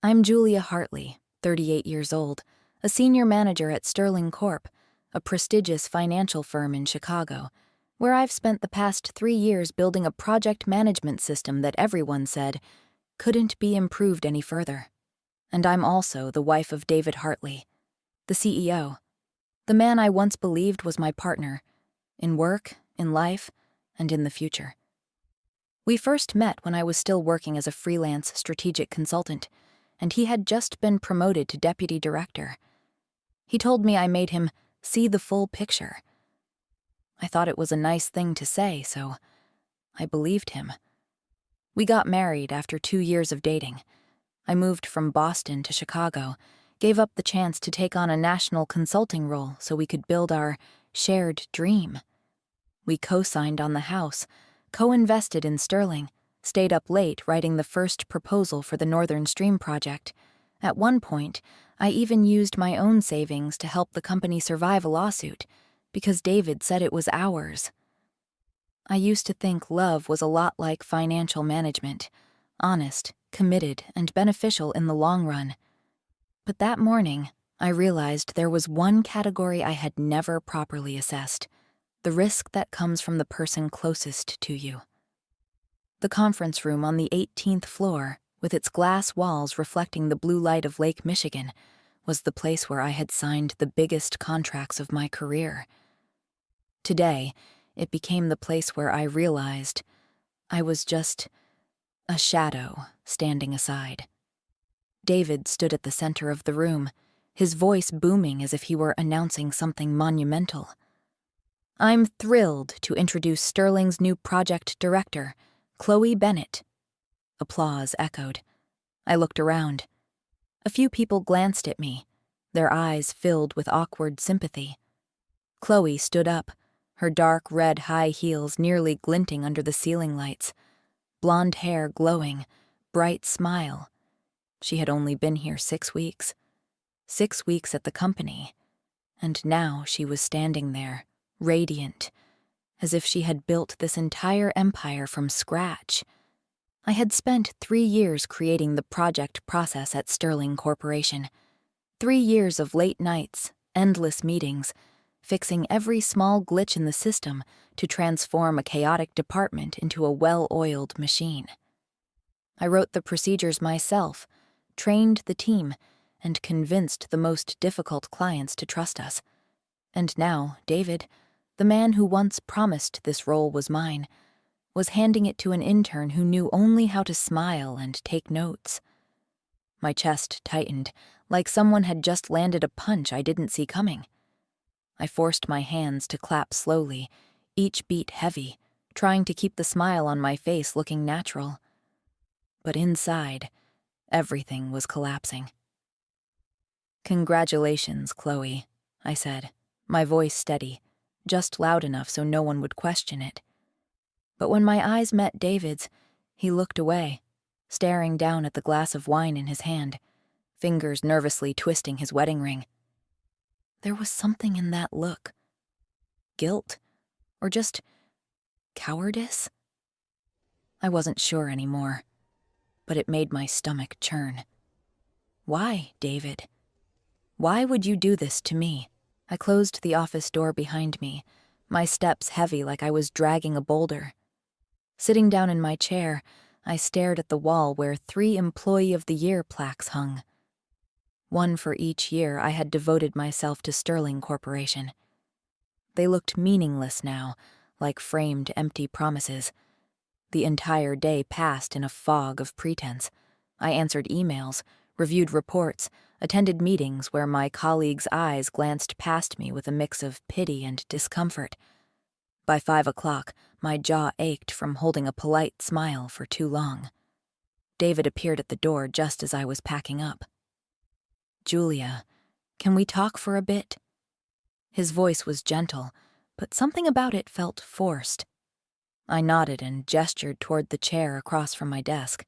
I'm Julia Hartley, 38 years old, a senior manager at Sterling Corp., a prestigious financial firm in Chicago, where I've spent the past 3 years building a project management system that everyone said couldn't be improved any further. And I'm also the wife of David Hartley, the CEO, the man I once believed was my partner, in work, in life, and in the future. We first met when I was still working as a freelance strategic consultant, and he had just been promoted to deputy director. He told me I made him see the full picture. I thought it was a nice thing to say, so I believed him. We got married after 2 years of dating. I moved from Boston to Chicago, gave up the chance to take on a national consulting role so we could build our shared dream. We co-signed on the house, co-invested in Sterling, stayed up late writing the first proposal for the Northern Stream project. At one point, I even used my own savings to help the company survive a lawsuit, because David said it was ours. I used to think love was a lot like financial management, honest, committed, and beneficial in the long run. But that morning, I realized there was one category I had never properly assessed: the risk that comes from the person closest to you. The conference room on the 18th floor, with its glass walls reflecting the blue light of Lake Michigan, was the place where I had signed the biggest contracts of my career. Today, it became the place where I realized I was just a shadow standing aside. David stood at the center of the room, his voice booming as if he were announcing something monumental. I'm thrilled to introduce Sterling's new project director, Chloe Bennett. Applause echoed. I looked around. A few people glanced at me, their eyes filled with awkward sympathy. Chloe stood up, her dark red high heels nearly glinting under the ceiling lights, blonde hair glowing, bright smile. She had only been here 6 weeks. 6 weeks at the company, and now she was standing there, radiant, as if she had built this entire empire from scratch. I had spent 3 years creating the project process at Sterling Corporation. 3 years of late nights, endless meetings, fixing every small glitch in the system to transform a chaotic department into a well-oiled machine. I wrote the procedures myself, trained the team, and convinced the most difficult clients to trust us. And now, David, the man who once promised this role was mine, was handing it to an intern who knew only how to smile and take notes. My chest tightened, like someone had just landed a punch I didn't see coming. I forced my hands to clap slowly, each beat heavy, trying to keep the smile on my face looking natural. But inside, everything was collapsing. Congratulations, Chloe, I said, my voice steady, just loud enough so no one would question it. But when my eyes met David's, he looked away, staring down at the glass of wine in his hand, fingers nervously twisting his wedding ring. There was something in that look. Guilt, or just cowardice? I wasn't sure anymore, but it made my stomach churn. Why, David? Why would you do this to me? I closed the office door behind me, my steps heavy like I was dragging a boulder. Sitting down in my chair, I stared at the wall where 3 Employee of the Year plaques hung. One for each year I had devoted myself to Sterling Corporation. They looked meaningless now, like framed empty promises. The entire day passed in a fog of pretense. I answered emails, reviewed reports, attended meetings where my colleagues' eyes glanced past me with a mix of pity and discomfort. By 5 o'clock, my jaw ached from holding a polite smile for too long. David appeared at the door just as I was packing up. Julia, can we talk for a bit? His voice was gentle, but something about it felt forced. I nodded and gestured toward the chair across from my desk.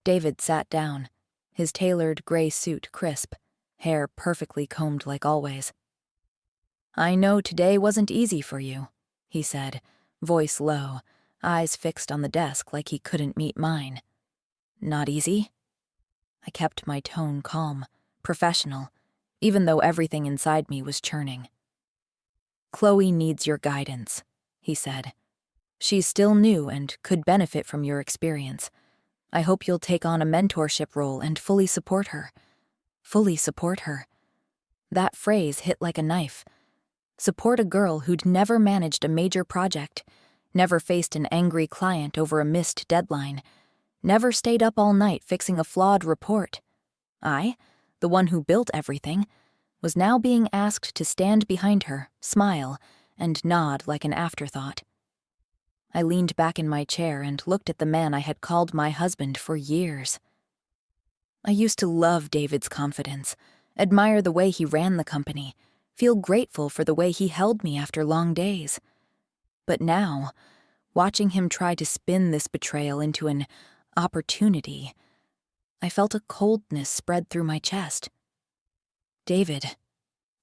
David sat down, his tailored gray suit crisp, hair perfectly combed like always. I know today wasn't easy for you, he said, voice low, eyes fixed on the desk like he couldn't meet mine. Not easy? I kept my tone calm, professional, even though everything inside me was churning. "Chloe needs your guidance," he said. "She's still new and could benefit from your experience. I hope you'll take on a mentorship role and fully support her." Fully support her. That phrase hit like a knife. Support a girl who'd never managed a major project, never faced an angry client over a missed deadline, never stayed up all night fixing a flawed report. I, the one who built everything, was now being asked to stand behind her, smile, and nod like an afterthought. I leaned back in my chair and looked at the man I had called my husband for years. I used to love David's confidence, admire the way he ran the company, feel grateful for the way he held me after long days. But now, watching him try to spin this betrayal into an opportunity, I felt a coldness spread through my chest. "David,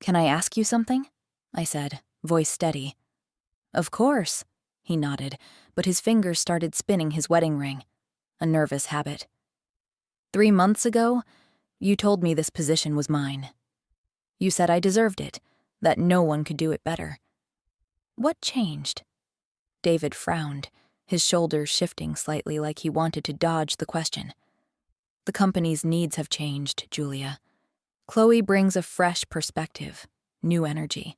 can I ask you something?" I said, voice steady. "Of course," he nodded, but his fingers started spinning his wedding ring, a nervous habit. "3 months ago, you told me this position was mine. You said I deserved it, that no one could do it better. What changed?" David frowned, his shoulders shifting slightly like he wanted to dodge the question. "The company's needs have changed, Julia. Chloe brings a fresh perspective, new energy.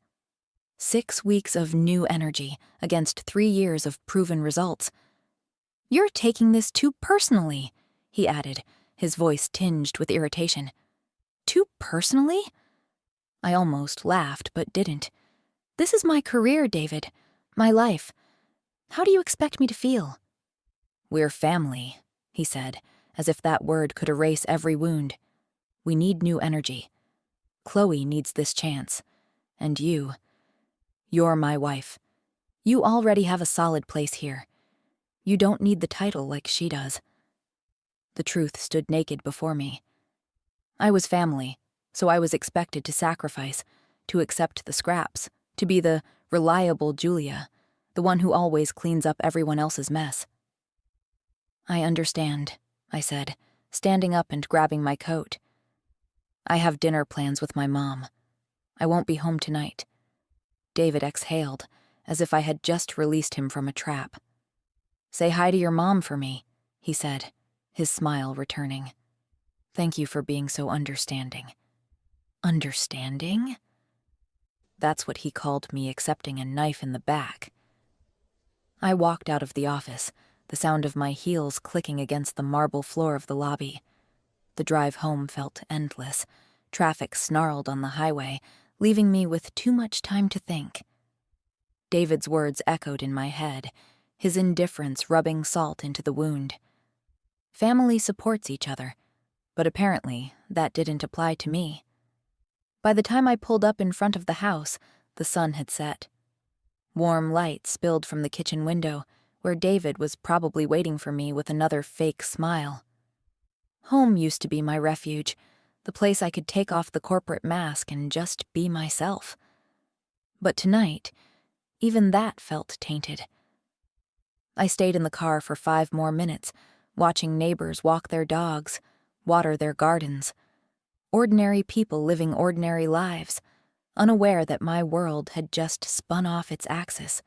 6 weeks of new energy against 3 years of proven results. You're taking this too personally," he added, his voice tinged with irritation. "Too personally?" I almost laughed, but didn't. "This is my career, David. My life. How do you expect me to feel?" "We're family," he said, as if that word could erase every wound. "We need new energy. Chloe needs this chance. And you're my wife. You already have a solid place here. You don't need the title like she does." The truth stood naked before me. I was family, so I was expected to sacrifice, to accept the scraps, to be the reliable Julia, the one who always cleans up everyone else's mess. "I understand," I said, standing up and grabbing my coat. "I have dinner plans with my mom. I won't be home tonight." David exhaled, as if I had just released him from a trap. "Say hi to your mom for me," he said, his smile returning. "Thank you for being so understanding." Understanding? That's what he called me accepting a knife in the back. I walked out of the office, the sound of my heels clicking against the marble floor of the lobby. The drive home felt endless. Traffic snarled on the highway, leaving me with too much time to think. David's words echoed in my head, his indifference rubbing salt into the wound. Family supports each other, but apparently that didn't apply to me. By the time I pulled up in front of the house, the sun had set. Warm light spilled from the kitchen window, where David was probably waiting for me with another fake smile. Home used to be my refuge, the place I could take off the corporate mask and just be myself. But tonight, even that felt tainted. I stayed in the car for 5 more minutes, watching neighbors walk their dogs, water their gardens. Ordinary people living ordinary lives, unaware that my world had just spun off its axis.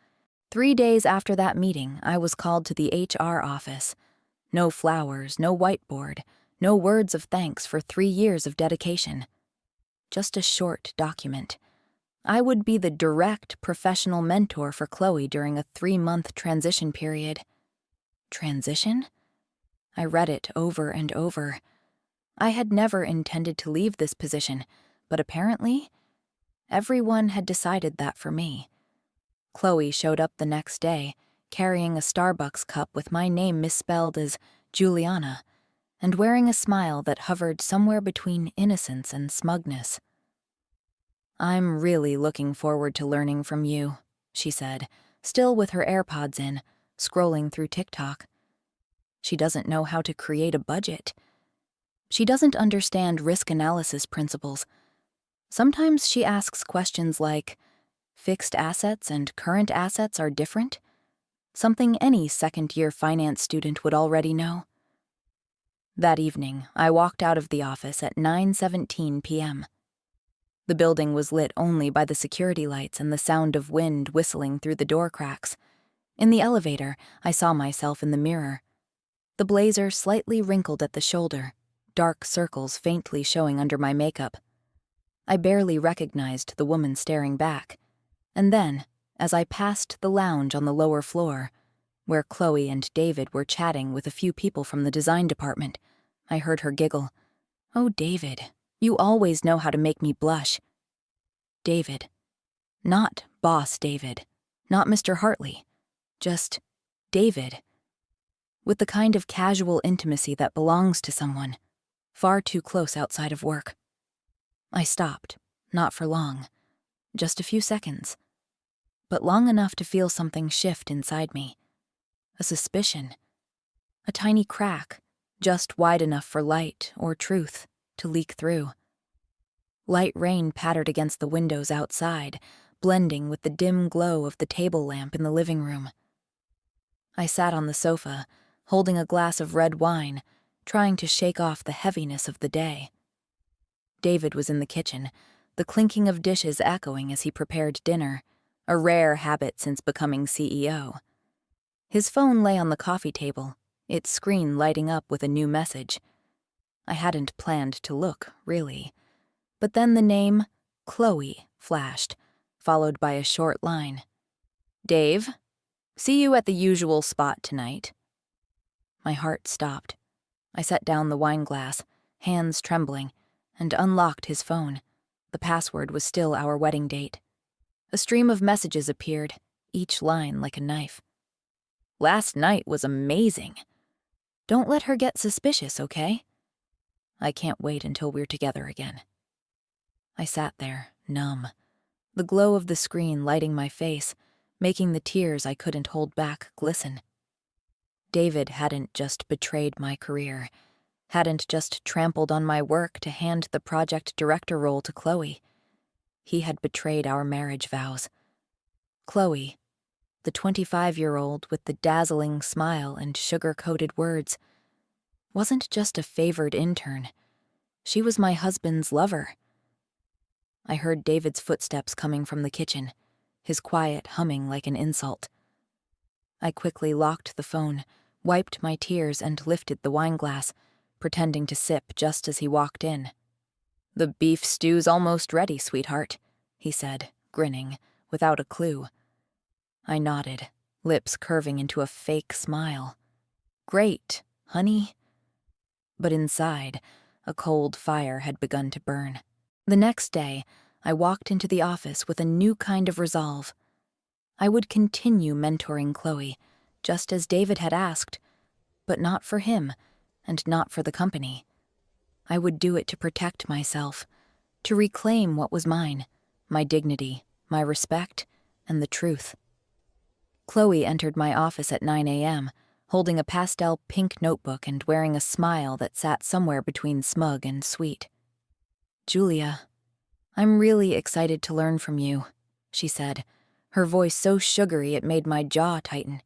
3 days after that meeting, I was called to the HR office. No flowers, no whiteboard, no words of thanks for 3 years of dedication. Just a short document. I would be the direct professional mentor for Chloe during a 3-month transition period. Transition? I read it over and over. I had never intended to leave this position, but apparently, everyone had decided that for me. Chloe showed up the next day, carrying a Starbucks cup with my name misspelled as Juliana, and wearing a smile that hovered somewhere between innocence and smugness. "I'm really looking forward to learning from you," she said, still with her AirPods in, scrolling through TikTok. She doesn't know how to create a budget. She doesn't understand risk analysis principles. Sometimes she asks questions like, "Fixed assets and current assets are different?" Something any second-year finance student would already know. That evening, I walked out of the office at 9:17 p.m. The building was lit only by the security lights and the sound of wind whistling through the door cracks. In the elevator, I saw myself in the mirror. The blazer slightly wrinkled at the shoulder, dark circles faintly showing under my makeup. I barely recognized the woman staring back. And then, as I passed the lounge on the lower floor, where Chloe and David were chatting with a few people from the design department, I heard her giggle. "Oh, David, you always know how to make me blush." David. Not Boss David. Not Mr. Hartley. Just David. With the kind of casual intimacy that belongs to someone, far too close outside of work. I stopped, not for long, just a few seconds, but long enough to feel something shift inside me. A suspicion. A tiny crack, just wide enough for light or truth to leak through. Light rain pattered against the windows outside, blending with the dim glow of the table lamp in the living room. I sat on the sofa, holding a glass of red wine, trying to shake off the heaviness of the day. David was in the kitchen, the clinking of dishes echoing as he prepared dinner, a rare habit since becoming CEO. His phone lay on the coffee table, its screen lighting up with a new message. I hadn't planned to look, really. But then the name Chloe flashed, followed by a short line. "Dave, see you at the usual spot tonight." My heart stopped. I set down the wine glass, hands trembling, and unlocked his phone. The password was still our wedding date. A stream of messages appeared, each line like a knife. "Last night was amazing. Don't let her get suspicious, okay? I can't wait until we're together again." I sat there, numb, the glow of the screen lighting my face, making the tears I couldn't hold back glisten. David hadn't just betrayed my career, hadn't just trampled on my work to hand the project director role to Chloe. He had betrayed our marriage vows. Chloe, the 25-year-old with the dazzling smile and sugar-coated words, wasn't just a favored intern. She was my husband's lover. I heard David's footsteps coming from the kitchen, his quiet humming like an insult. I quickly locked the phone, wiped my tears, and lifted the wine glass, pretending to sip just as he walked in. "The beef stew's almost ready, sweetheart," he said, grinning, without a clue. I nodded, lips curving into a fake smile. "Great, honey." But inside, a cold fire had begun to burn. The next day, I walked into the office with a new kind of resolve. I would continue mentoring Chloe, just as David had asked, but not for him, and not for the company. I would do it to protect myself, to reclaim what was mine, my dignity, my respect, and the truth. Chloe entered my office at 9 a.m., holding a pastel pink notebook and wearing a smile that sat somewhere between smug and sweet. "Julia, I'm really excited to learn from you," she said, her voice so sugary it made my jaw tighten.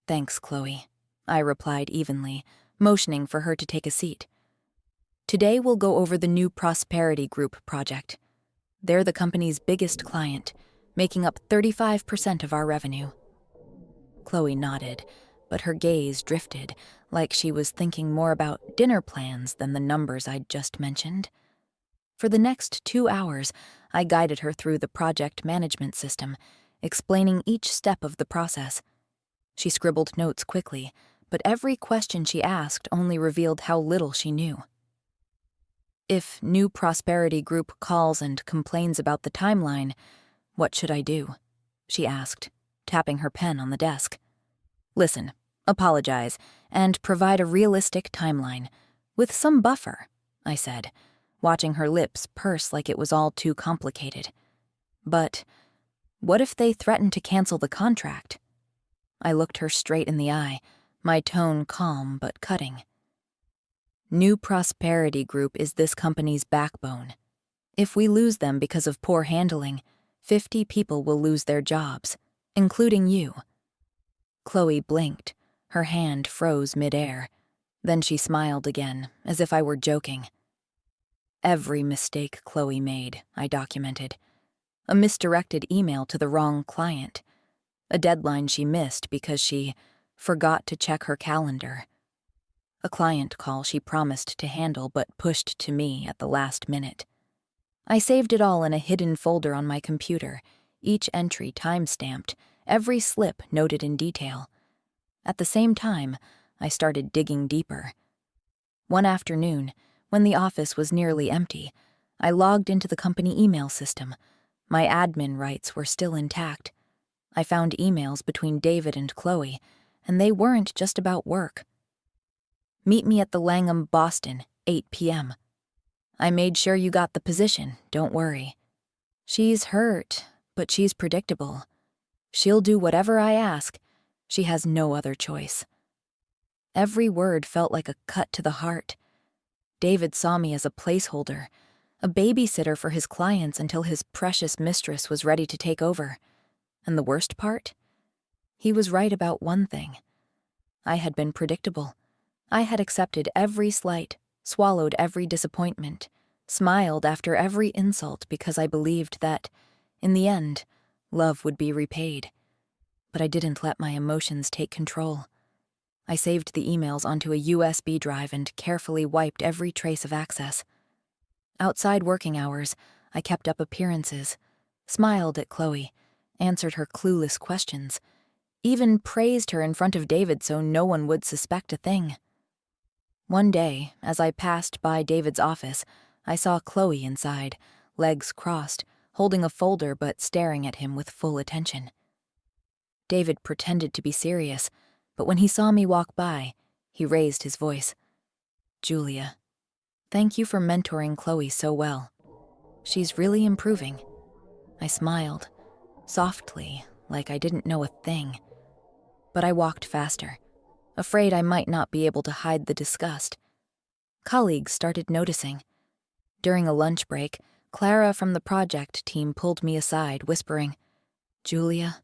"Thanks, Chloe," I replied evenly, motioning for her to take a seat. "Today we'll go over the new Prosperity Group project. They're the company's biggest client, making up 35% of our revenue." Chloe nodded, but her gaze drifted, like she was thinking more about dinner plans than the numbers I'd just mentioned. For the next 2 hours, I guided her through the project management system, explaining each step of the process. She scribbled notes quickly, but every question she asked only revealed how little she knew. "If new Prosperity Group calls and complains about the timeline, what should I do?" she asked, tapping her pen on the desk. "Listen, apologize, and provide a realistic timeline, with some buffer," I said, watching her lips purse like it was all too complicated. "But what if they threaten to cancel the contract?" I looked her straight in the eye, my tone calm but cutting. "New Prosperity Group is this company's backbone. If we lose them because of poor handling, 50 people will lose their jobs, including you." Chloe blinked. Her hand froze midair. Then she smiled again, as if I were joking. Every mistake Chloe made, I documented. A misdirected email to the wrong client. A deadline she missed because she forgot to check her calendar. A client call she promised to handle but pushed to me at the last minute. I saved it all in a hidden folder on my computer, each entry time-stamped, every slip noted in detail. At the same time, I started digging deeper. One afternoon, when the office was nearly empty, I logged into the company email system. My admin rights were still intact. I found emails between David and Chloe, and they weren't just about work. Meet me at the Langham, Boston, 8 p.m. I made sure you got the position, don't worry. She's hurt, but she's predictable. She'll do whatever I ask. She has no other choice. Every word felt like a cut to the heart. David saw me as a placeholder, a babysitter for his clients until his precious mistress was ready to take over. And the worst part? He was right about one thing. I had been predictable. I had accepted every slight, swallowed every disappointment, smiled after every insult because I believed that, in the end, love would be repaid. But I didn't let my emotions take control. I saved the emails onto a USB drive and carefully wiped every trace of access. Outside working hours, I kept up appearances, smiled at Chloe, answered her clueless questions, even praised her in front of David so no one would suspect a thing. One day, as I passed by David's office, I saw Chloe inside, legs crossed, holding a folder but staring at him with full attention. David pretended to be serious, but when he saw me walk by, he raised his voice. "Julia, thank you for mentoring Chloe so well. She's really improving." I smiled, softly, like I didn't know a thing. But I walked faster, afraid I might not be able to hide the disgust. Colleagues started noticing. During a lunch break, Clara from the project team pulled me aside, whispering, "Julia,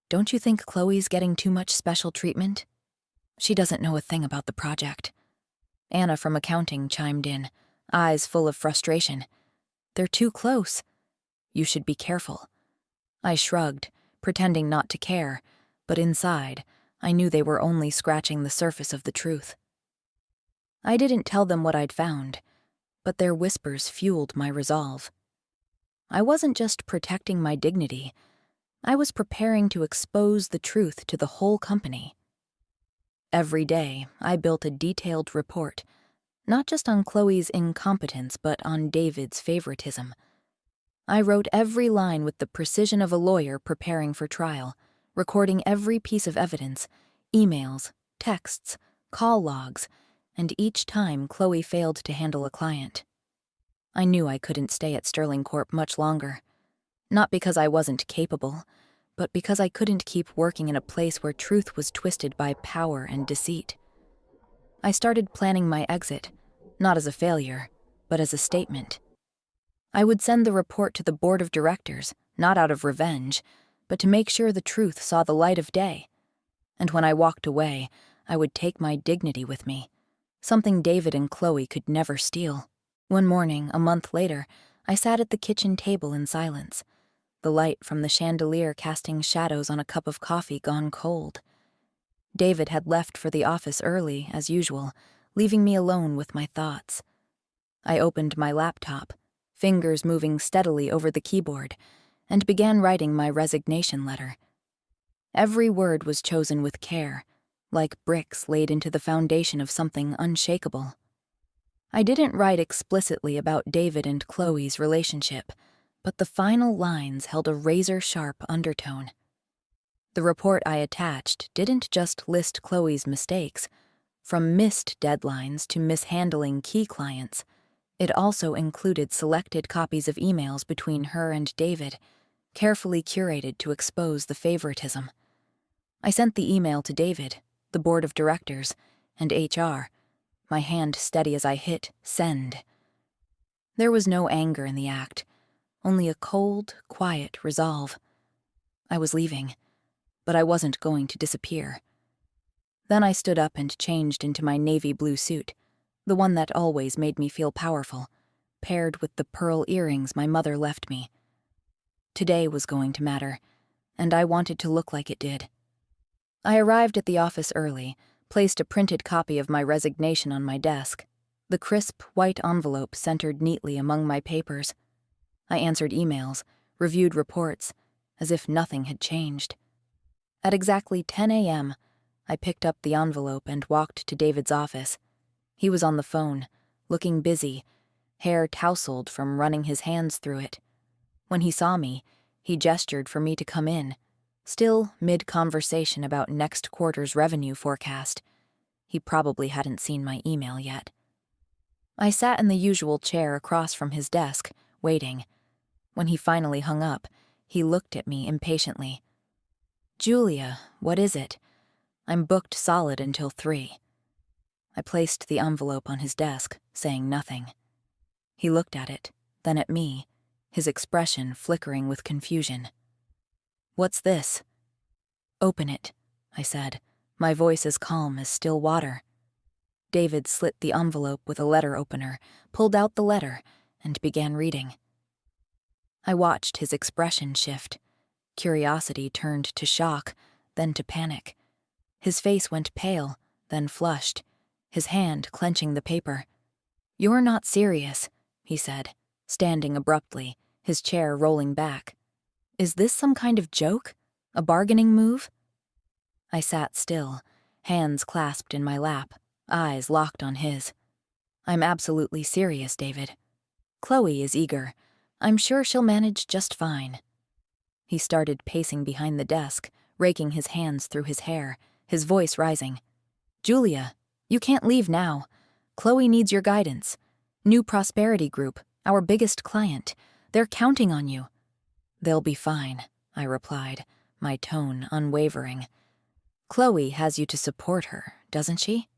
don't you think Chloe's getting too much special treatment? She doesn't know a thing about the project." Anna from accounting chimed in, eyes full of frustration. "They're too close. You should be careful." I shrugged, pretending not to care, but inside, I knew they were only scratching the surface of the truth. I didn't tell them what I'd found, but their whispers fueled my resolve. I wasn't just protecting my dignity, I was preparing to expose the truth to the whole company. Every day, I built a detailed report, not just on Chloe's incompetence, but on David's favoritism. I wrote every line with the precision of a lawyer preparing for trial, recording every piece of evidence, emails, texts, call logs, and each time Chloe failed to handle a client. I knew I couldn't stay at Sterling Corp much longer. Not because I wasn't capable, but because I couldn't keep working in a place where truth was twisted by power and deceit. I started planning my exit, not as a failure, but as a statement. I would send the report to the board of directors, not out of revenge, but to make sure the truth saw the light of day. And when I walked away, I would take my dignity with me, something David and Chloe could never steal. One morning, a month later, I sat at the kitchen table in silence, the light from the chandelier casting shadows on a cup of coffee gone cold. David had left for the office early, as usual, leaving me alone with my thoughts. I opened my laptop, fingers moving steadily over the keyboard, and began writing my resignation letter. Every word was chosen with care, like bricks laid into the foundation of something unshakable. I didn't write explicitly about David and Chloe's relationship, but the final lines held a razor-sharp undertone. The report I attached didn't just list Chloe's mistakes, from missed deadlines to mishandling key clients. It also included selected copies of emails between her and David, carefully curated to expose the favoritism. I sent the email to David, the board of directors, and HR, my hand steady as I hit send. There was no anger in the act, only a cold, quiet resolve. I was leaving, but I wasn't going to disappear. Then I stood up and changed into my navy blue suit, the one that always made me feel powerful, paired with the pearl earrings my mother left me. Today was going to matter, and I wanted to look like it did. I arrived at the office early, placed a printed copy of my resignation on my desk, the crisp, white envelope centered neatly among my papers. I answered emails, reviewed reports, as if nothing had changed. At exactly 10 a.m., I picked up the envelope and walked to David's office. He was on the phone, looking busy, hair tousled from running his hands through it. When he saw me, he gestured for me to come in, still mid-conversation about next quarter's revenue forecast. He probably hadn't seen my email yet. I sat in the usual chair across from his desk, waiting. When he finally hung up, he looked at me impatiently. "Julia, what is it? I'm booked solid until 3. I placed the envelope on his desk, saying nothing. He looked at it, then at me, his expression flickering with confusion. "What's this?" "Open it," I said, my voice as calm as still water. David slit the envelope with a letter opener, pulled out the letter, and began reading. I watched his expression shift. Curiosity turned to shock, then to panic. His face went pale, then flushed, his hand clenching the paper. "You're not serious," he said, standing abruptly, his chair rolling back. "Is this some kind of joke? A bargaining move?" I sat still, hands clasped in my lap, eyes locked on his. "I'm absolutely serious, David. Chloe is eager. I'm sure she'll manage just fine." He started pacing behind the desk, raking his hands through his hair, his voice rising. "Julia, you can't leave now. Chloe needs your guidance. New Prosperity Group, our biggest client. They're counting on you." "They'll be fine," I replied, my tone unwavering. "Chloe has you to support her, doesn't she?"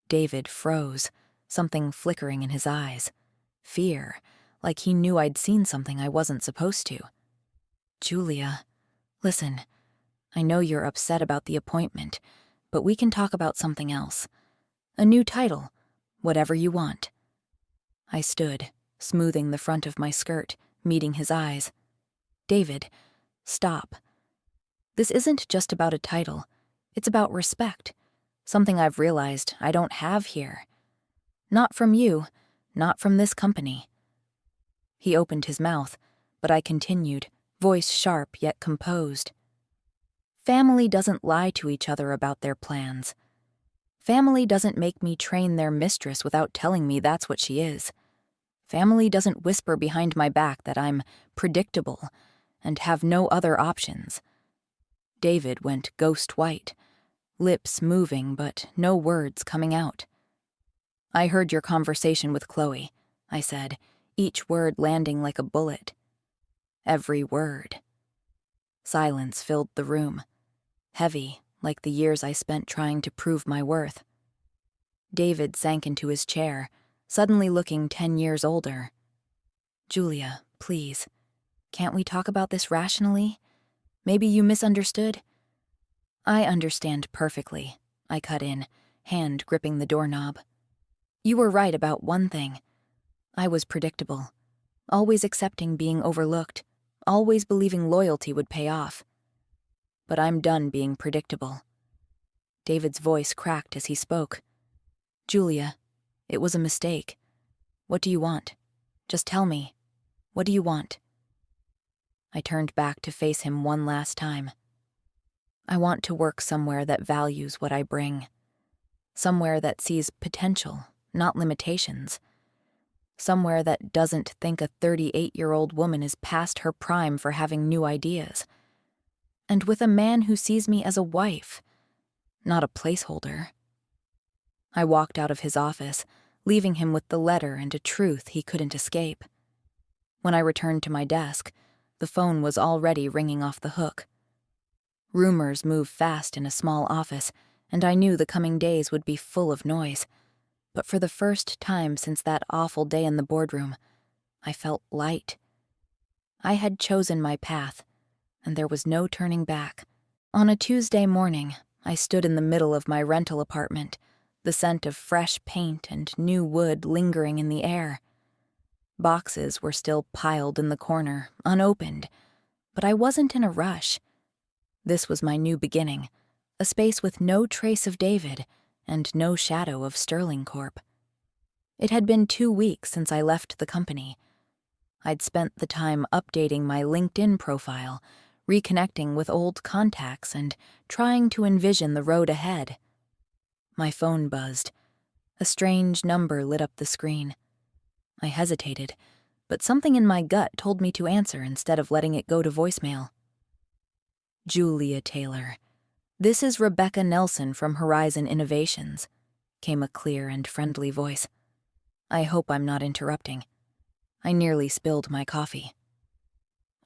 David froze, something flickering in his eyes. Fear, like he knew I'd seen something I wasn't supposed to. "Julia, listen, I know you're upset about the appointment, but we can talk about something else. A new title, whatever you want." I stood, smoothing the front of my skirt, meeting his eyes. "David, stop. This isn't just about a title. It's about respect, something I've realized I don't have here. Not from you, not from this company." He opened his mouth, but I continued, voice sharp yet composed. "Family doesn't lie to each other about their plans. Family doesn't make me train their mistress without telling me that's what she is. Family doesn't whisper behind my back that I'm predictable and have no other options." David went ghost white, lips moving but no words coming out. "I heard your conversation with Chloe," I said, each word landing like a bullet. Every word. Silence filled the room, heavy like the years I spent trying to prove my worth. David sank into his chair, suddenly looking 10 years older. "Julia, please, can't we talk about this rationally? Maybe you misunderstood?" "I understand perfectly," I cut in, hand gripping the doorknob. "You were right about one thing. I was predictable, always accepting being overlooked, always believing loyalty would pay off. But I'm done being predictable." David's voice cracked as he spoke. "Julia, it was a mistake. What do you want? Just tell me. What do you want?" I turned back to face him one last time. "I want to work somewhere that values what I bring. Somewhere that sees potential, not limitations. Somewhere that doesn't think a 38-year-old woman is past her prime for having new ideas. And with a man who sees me as a wife, not a placeholder." I walked out of his office, leaving him with the letter and a truth he couldn't escape. When I returned to my desk, the phone was already ringing off the hook. Rumors move fast in a small office, and I knew the coming days would be full of noise. But for the first time since that awful day in the boardroom, I felt light. I had chosen my path, and there was no turning back. On a Tuesday morning, I stood in the middle of my rental apartment, the scent of fresh paint and new wood lingering in the air. Boxes were still piled in the corner, unopened, but I wasn't in a rush. This was my new beginning, a space with no trace of David and no shadow of Sterling Corp. It had been 2 weeks since I left the company. I'd spent the time updating my LinkedIn profile, reconnecting with old contacts, and trying to envision the road ahead. My phone buzzed. A strange number lit up the screen. I hesitated, but something in my gut told me to answer instead of letting it go to voicemail. Julia Taylor. This is Rebecca Nelson from Horizon Innovations, came a clear and friendly voice. I hope I'm not interrupting. I nearly spilled my coffee.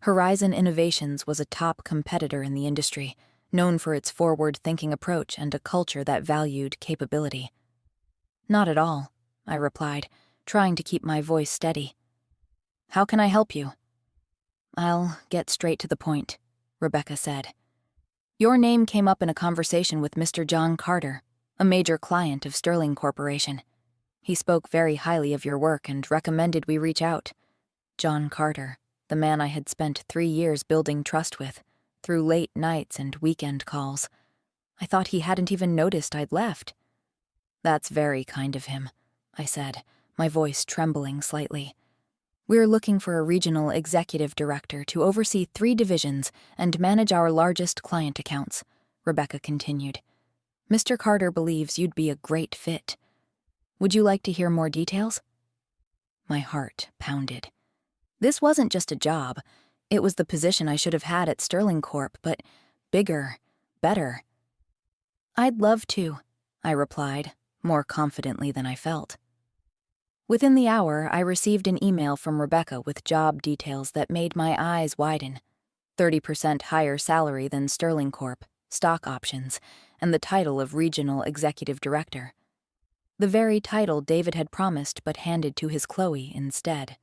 Horizon Innovations was a top competitor in the industry, known for its forward-thinking approach and a culture that valued capability. Not at all, I replied, trying to keep my voice steady. How can I help you? I'll get straight to the point, Rebecca said. Your name came up in a conversation with Mr. John Carter, a major client of Sterling Corporation. He spoke very highly of your work and recommended we reach out. John Carter, the man I had spent 3 years building trust with, through late nights and weekend calls. I thought he hadn't even noticed I'd left. That's very kind of him, I said, my voice trembling slightly. We're looking for a regional executive director to oversee 3 divisions and manage our largest client accounts, Rebecca continued. Mr. Carter believes you'd be a great fit. Would you like to hear more details? My heart pounded. This wasn't just a job. It was the position I should have had at Sterling Corp, but bigger, better. I'd love to, I replied, more confidently than I felt. Within the hour, I received an email from Rebecca with job details that made my eyes widen. 30% higher salary than Sterling Corp, stock options, and the title of Regional Executive Director. The very title David had promised but handed to his Chloe instead.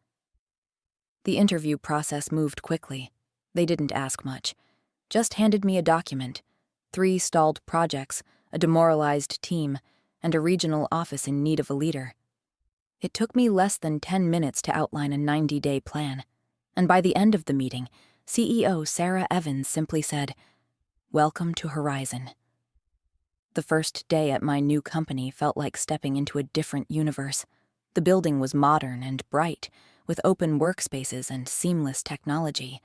The interview process moved quickly. They didn't ask much. Just handed me a document, 3 stalled projects, a demoralized team, and a regional office in need of a leader. It took me less than 10 minutes to outline a 90-day plan, and by the end of the meeting, CEO Sarah Evans simply said, "Welcome to Horizon." The first day at my new company felt like stepping into a different universe. The building was modern and bright, with open workspaces and seamless technology.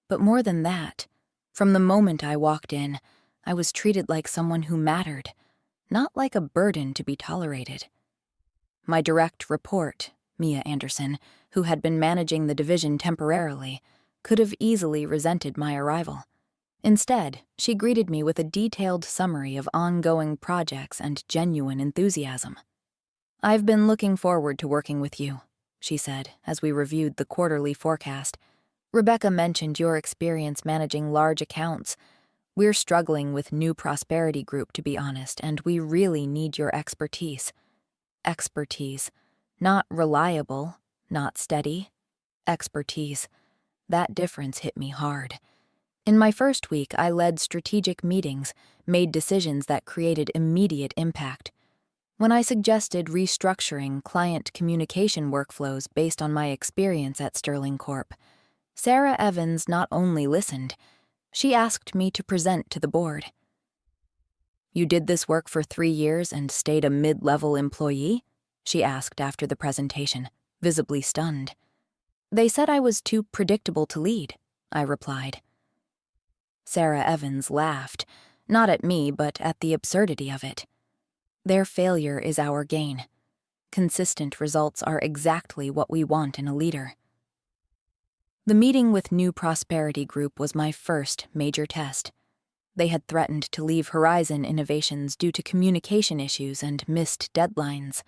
But more than that, from the moment I walked in, I was treated like someone who mattered, not like a burden to be tolerated. My direct report, Mia Anderson, who had been managing the division temporarily, could have easily resented my arrival. Instead, she greeted me with a detailed summary of ongoing projects and genuine enthusiasm. I've been looking forward to working with you, she said, as we reviewed the quarterly forecast. Rebecca mentioned your experience managing large accounts. We're struggling with New Prosperity Group, to be honest, and we really need your expertise. Expertise. Not reliable, not steady. Expertise. That difference hit me hard. In my first week, I led strategic meetings, made decisions that created immediate impact. When I suggested restructuring client communication workflows based on my experience at Sterling Corp, Sarah Evans not only listened, she asked me to present to the board. You did this work for 3 years and stayed a mid-level employee? She asked after the presentation, visibly stunned. They said I was too predictable to lead, I replied. Sarah Evans laughed, not at me, but at the absurdity of it. Their failure is our gain. Consistent results are exactly what we want in a leader. The meeting with New Prosperity Group was my first major test. They had threatened to leave Horizon Innovations due to communication issues and missed deadlines.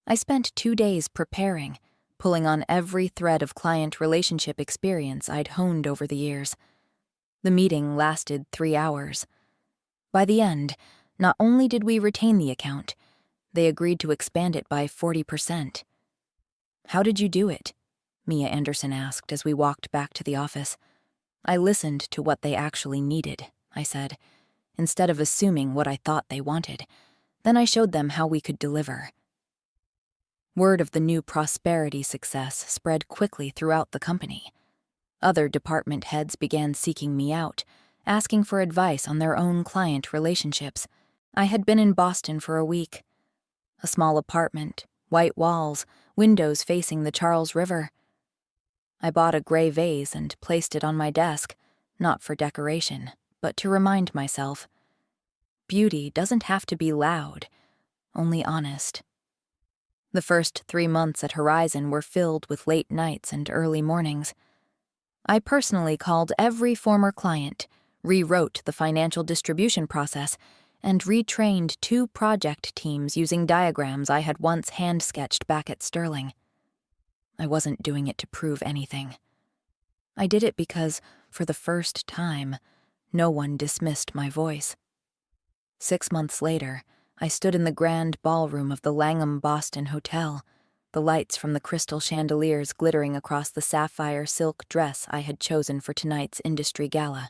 I spent 2 days preparing, pulling on every thread of client relationship experience I'd honed over the years. The meeting lasted 3 hours. By the end, not only did we retain the account, they agreed to expand it by 40%. How did you do it? Mia Anderson asked as we walked back to the office. I listened to what they actually needed, I said. instead of assuming what I thought they wanted. Then I showed them how we could deliver. Word of the new prosperity success spread quickly throughout the company. Other department heads began seeking me out, asking for advice on their own client relationships. I had been in Boston for a week. A small apartment, white walls, windows facing the Charles River. I bought a gray vase and placed it on my desk, not for decoration, but to remind myself. Beauty doesn't have to be loud, only honest. The first 3 months at Horizon were filled with late nights and early mornings. I personally called every former client, rewrote the financial distribution process, and retrained 2 project teams using diagrams I had once hand-sketched back at Sterling. I wasn't doing it to prove anything. I did it because, for the first time, no one dismissed my voice. 6 months later, I stood in the grand ballroom of the Langham Boston Hotel, the lights from the crystal chandeliers glittering across the sapphire silk dress I had chosen for tonight's industry gala.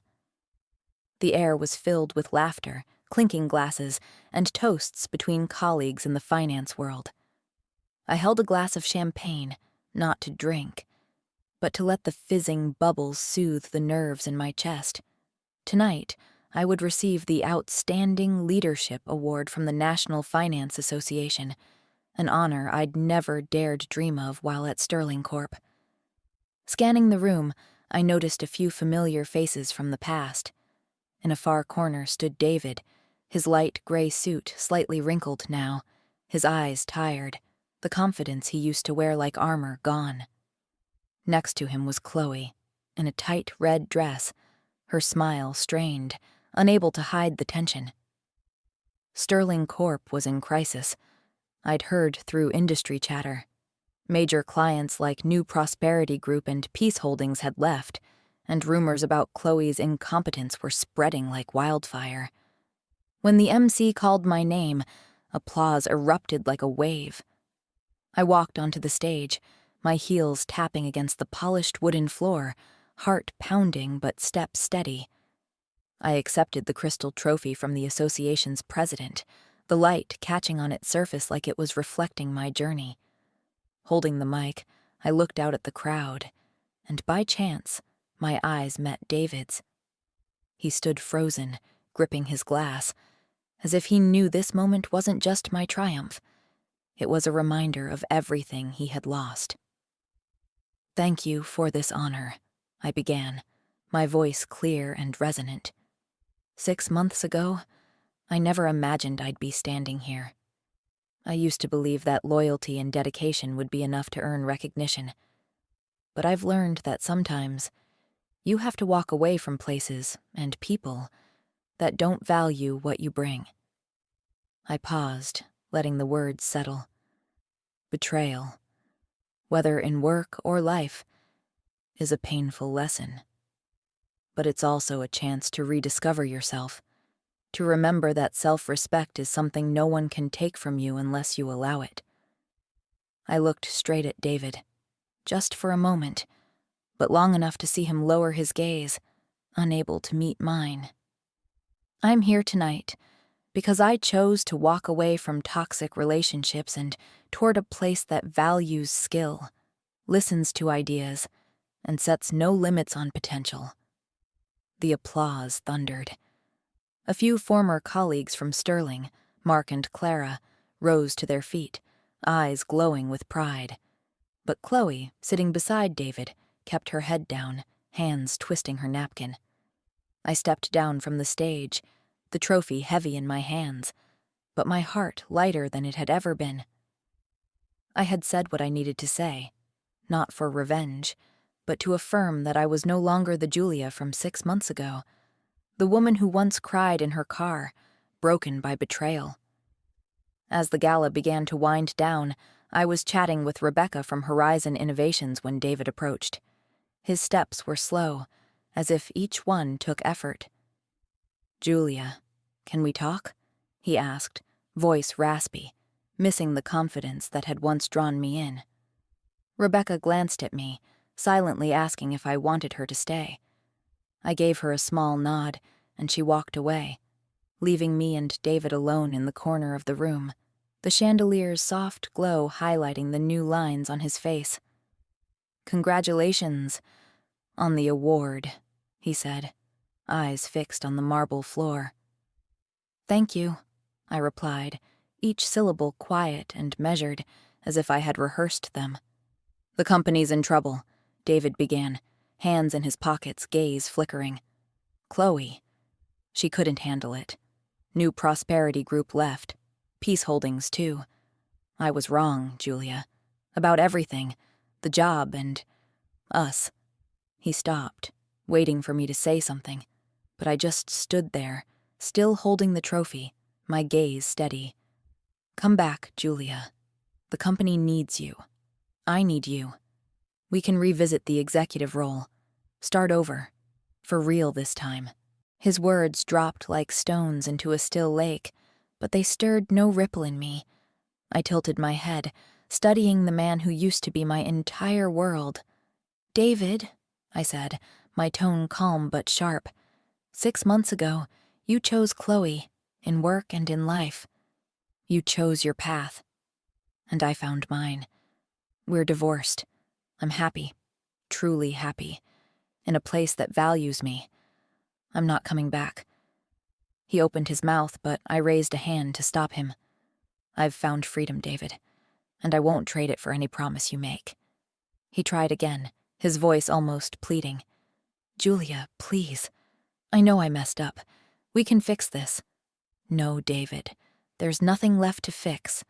The air was filled with laughter, clinking glasses, and toasts between colleagues in the finance world. I held a glass of champagne, not to drink, but to let the fizzing bubbles soothe the nerves in my chest. Tonight, I would receive the Outstanding Leadership Award from the National Finance Association, an honor I'd never dared dream of while at Sterling Corp. Scanning the room, I noticed a few familiar faces from the past. In a far corner stood David, his light gray suit slightly wrinkled now, his eyes tired, the confidence he used to wear like armor gone. Next to him was Chloe, in a tight red dress, her smile strained, unable to hide the tension. Sterling Corp was in crisis. I'd heard through industry chatter. Major clients like New Prosperity Group and Peace Holdings had left, and rumors about Chloe's incompetence were spreading like wildfire. When the MC called my name, applause erupted like a wave. I walked onto the stage, my heels tapping against the polished wooden floor, heart pounding but step steady. I accepted the crystal trophy from the association's president, the light catching on its surface like it was reflecting my journey. Holding the mic, I looked out at the crowd, and by chance, my eyes met David's. He stood frozen, gripping his glass, as if he knew this moment wasn't just my triumph. It was a reminder of everything he had lost. "Thank you for this honor," I began, my voice clear and resonant. 6 months ago, I never imagined I'd be standing here. I used to believe that loyalty and dedication would be enough to earn recognition. But I've learned that sometimes you have to walk away from places and people that don't value what you bring. I paused, letting the words settle. Betrayal, whether in work or life, is a painful lesson. But it's also a chance to rediscover yourself, to remember that self-respect is something no one can take from you unless you allow it. I looked straight at David, just for a moment, but long enough to see him lower his gaze, unable to meet mine. I'm here tonight because I chose to walk away from toxic relationships and toward a place that values skill, listens to ideas, and sets no limits on potential. The applause thundered. A few former colleagues from Sterling, Mark and Clara, rose to their feet, eyes glowing with pride. But Chloe, sitting beside David, kept her head down, hands twisting her napkin. I stepped down from the stage, the trophy heavy in my hands, but my heart lighter than it had ever been. I had said what I needed to say, not for revenge, but to affirm that I was no longer the Julia from 6 months ago, the woman who once cried in her car, broken by betrayal. As the gala began to wind down, I was chatting with Rebecca from Horizon Innovations when David approached. His steps were slow, as if each one took effort. "Julia, can we talk?" he asked, voice raspy, missing the confidence that had once drawn me in. Rebecca glanced at me, silently asking if I wanted her to stay. I gave her a small nod, and she walked away. leaving me and David alone in the corner of the room, the chandelier's soft glow highlighting the new lines on his face. "Congratulations on the award," he said, eyes fixed on the marble floor. "Thank you," I replied, each syllable quiet and measured, as if I had rehearsed them. "The company's in trouble," David began, hands in his pockets, gaze flickering. "Chloe." She couldn't handle it. New Prosperity Group left. Peace Holdings, too. I was wrong, Julia. About everything. The job and us. He stopped, waiting for me to say something, but I just stood there, still holding the trophy, my gaze steady. "Come back, Julia. The company needs you. I need you. We can revisit the executive role. Start over. For real this time." His words dropped like stones into a still lake, but they stirred no ripple in me. I tilted my head, studying the man who used to be my entire world. "David," I said, my tone calm but sharp, "6 months ago, you chose Chloe, in work and in life. You chose your path. And I found mine. We're divorced. I'm happy, truly happy, in a place that values me. I'm not coming back." He opened his mouth, but I raised a hand to stop him. "I've found freedom, David, and I won't trade it for any promise you make." He tried again, his voice almost pleading. "Julia, please. I know I messed up. We can fix this." "No, David. There's nothing left to fix."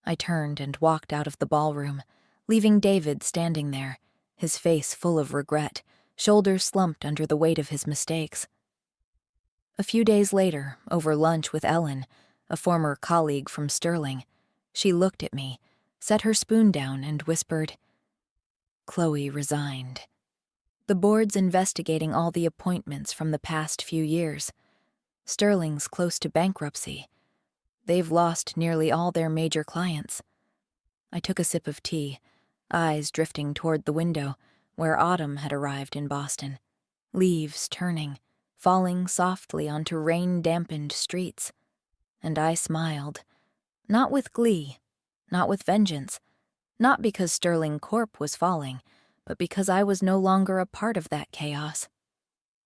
I turned and walked out of the ballroom, leaving David standing there, his face full of regret, shoulders slumped under the weight of his mistakes. A few days later, over lunch with Ellen, a former colleague from Sterling, she looked at me, set her spoon down, and whispered, "Chloe resigned. The board's investigating all the appointments from the past few years. Sterling's close to bankruptcy. They've lost nearly all their major clients." I took a sip of tea, eyes drifting toward the window, where autumn had arrived in Boston, leaves turning, falling softly onto rain-dampened streets. And I smiled, not with glee, not with vengeance, not because Sterling Corp was falling, but because I was no longer a part of that chaos.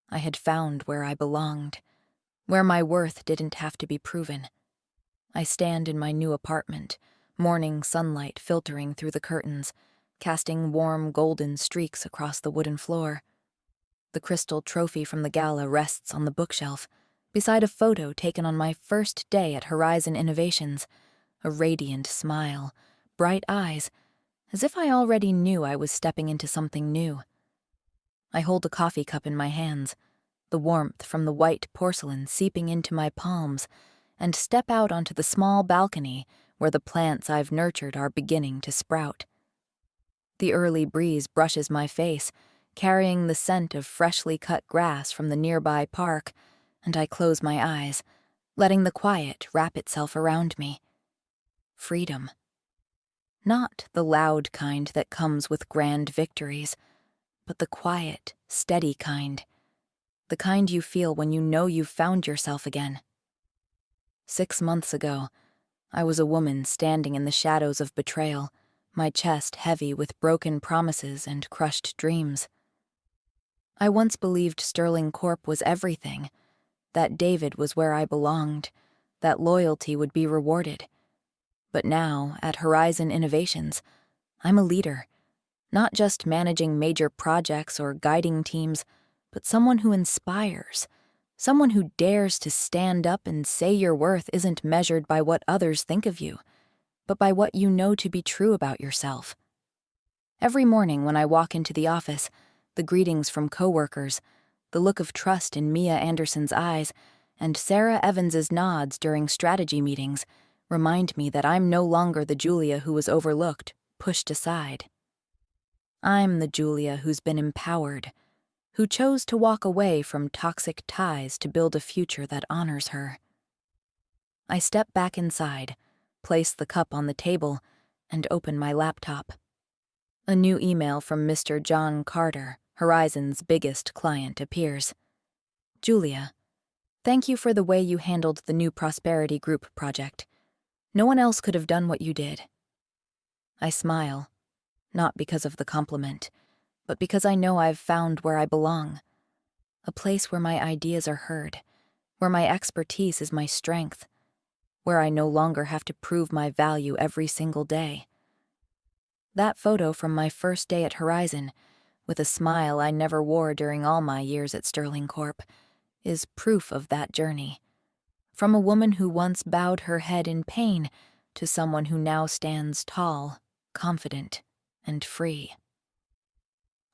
I had found where I belonged, where my worth didn't have to be proven. I stand in my new apartment, morning sunlight filtering through the curtains, casting warm golden streaks across the wooden floor. The crystal trophy from the gala rests on the bookshelf, beside a photo taken on my first day at Horizon Innovations, a radiant smile, bright eyes, as if I already knew I was stepping into something new. I hold a coffee cup in my hands, the warmth from the white porcelain seeping into my palms, and step out onto the small balcony where the plants I've nurtured are beginning to sprout. The early breeze brushes my face, carrying the scent of freshly cut grass from the nearby park, and I close my eyes, letting the quiet wrap itself around me. Freedom. Not the loud kind that comes with grand victories, but the quiet, steady kind. The kind you feel when you know you've found yourself again. 6 months ago, I was a woman standing in the shadows of betrayal, my chest heavy with broken promises and crushed dreams. I once believed Sterling Corp was everything, that David was where I belonged, that loyalty would be rewarded. But now, at Horizon Innovations, I'm a leader, not just managing major projects or guiding teams, but someone who inspires, someone who dares to stand up and say your worth isn't measured by what others think of you, but by what you know to be true about yourself. Every morning when I walk into the office, the greetings from coworkers, the look of trust in Mia Anderson's eyes, and Sarah Evans's nods during strategy meetings remind me that I'm no longer the Julia who was overlooked, pushed aside. I'm the Julia who's been empowered, who chose to walk away from toxic ties to build a future that honors her. I step back inside, place the cup on the table, and open my laptop. A new email from Mr. John Carter, Horizon's biggest client, appears. "Julia, Thank you for the way you handled the new prosperity group project. No one else could have done what you did. I smile, not because of the compliment, but because I know I've found where I belong. A place where my ideas are heard, where my expertise is my strength, where I no longer have to prove my value every single day. That photo from my first day at Horizon, with a smile I never wore during all my years at Sterling Corp, is proof of that journey. From a woman who once bowed her head in pain to someone who now stands tall, confident, and free.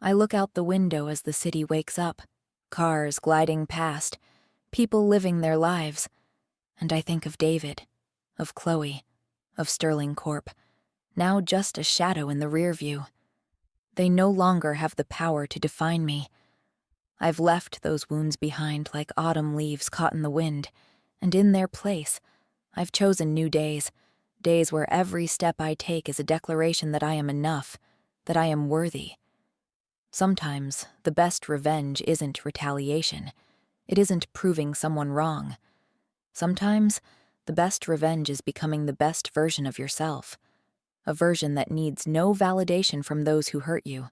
I look out the window as the city wakes up, cars gliding past, people living their lives, and I think of David, of Chloe, of Sterling Corp, now just a shadow in the rear view. They no longer have the power to define me. I've left those wounds behind like autumn leaves caught in the wind, and in their place, I've chosen new days, days where every step I take is a declaration that I am enough, that I am worthy. Sometimes, the best revenge isn't retaliation. It isn't proving someone wrong. Sometimes, the best revenge is becoming the best version of yourself, a version that needs no validation from those who hurt you,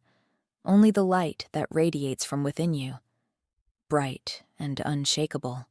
only the light that radiates from within you, bright and unshakable.